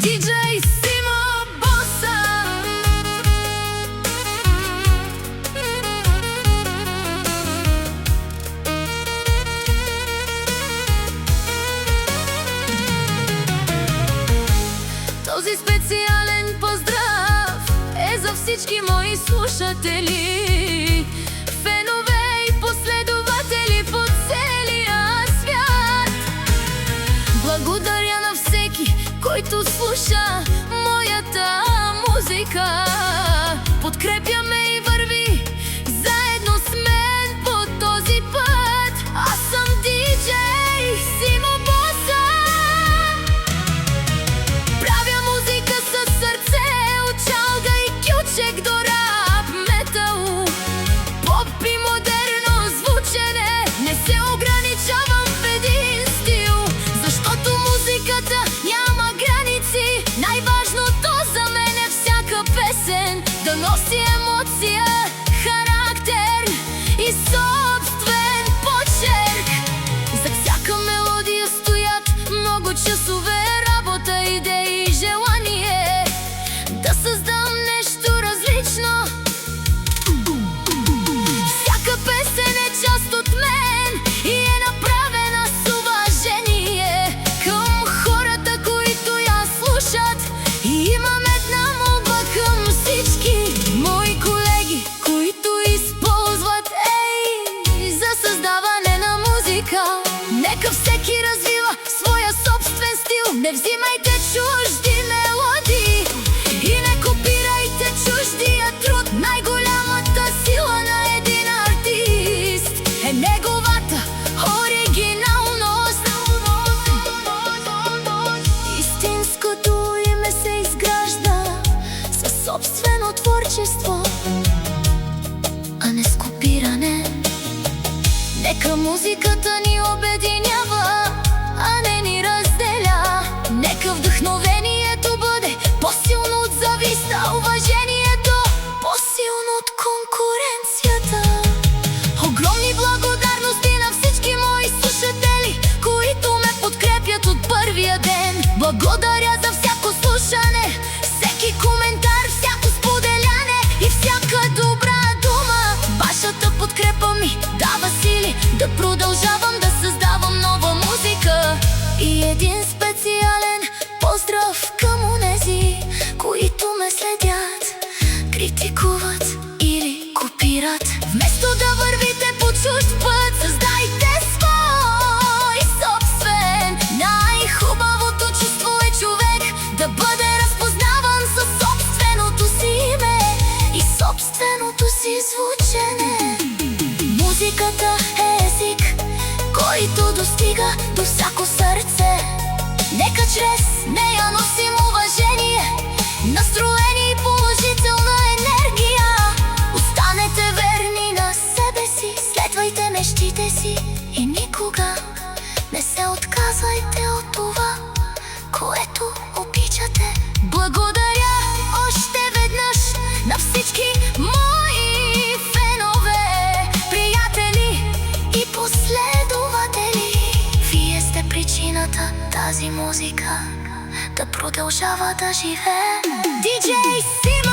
Диджей Симо Боса. Този специален поздрав е за всички мои слушатели, фенове и последователи по целия свят. Благодаря на всеки, който слуша моята музика. Подкрепяме и върви заедно с мен по този път. Аз съм диджей Симо Боса. Правя музика със сърце, от чалга и кючек до рап метал, поп и модерно звучене. Не се ограничавам в един стил, защото музиката няма граници. Най-важното за мен е всяка песен да носи емоция, характер и собствен почерк. За всяка мелодия стоят много часове работа, идеи и желание да създам нещо различно. Всяка песен е част от мен и е направена с уважение към хората, които я слушат. И имам една молба към всички мои колеги, които използват за създаване на музика. Нека всеки развива своя собствен стил. Не взимайте чужди мелодии и не копирайте чуждия труд. Най-голямата сила на един артист е неговата оригиналност. Истинското име се изгражда със собствено творчество, а не с копиране. Нека музиката ни обединява, а не ни разделя. Нека вдъхновението бъде по-силно от зависта, уважението по-силно от конкуренцията. Огромни благодарности на всички мои слушатели, които ме подкрепят от първия ден. Благодаря за всяко слушане, всеки коментар, всяко споделяне и всяка добра дума. Вашата подкрепа ми дава сили да продължавам да създавам нова музика. И един специален поздрав към онези, които ме следят, критикуват или копират. Вместо да вървите по чужд път, създайте свой собствен. Най-хубавото чувство е човек да бъде разпознаван със собственото си име и собственото си звучене. Музиката е език, който достига до всяко сърце. Нека чрез нея носим уважение, настроение и положителна енергия. Останете верни на себе си, следвайте мечтите си и никога не се отказвайте от това, което обичате. Благодаря още веднъж на всички мои фенове, приятели и последователи. Вие сте причината тази музика да продължава да живее. Диджей Симо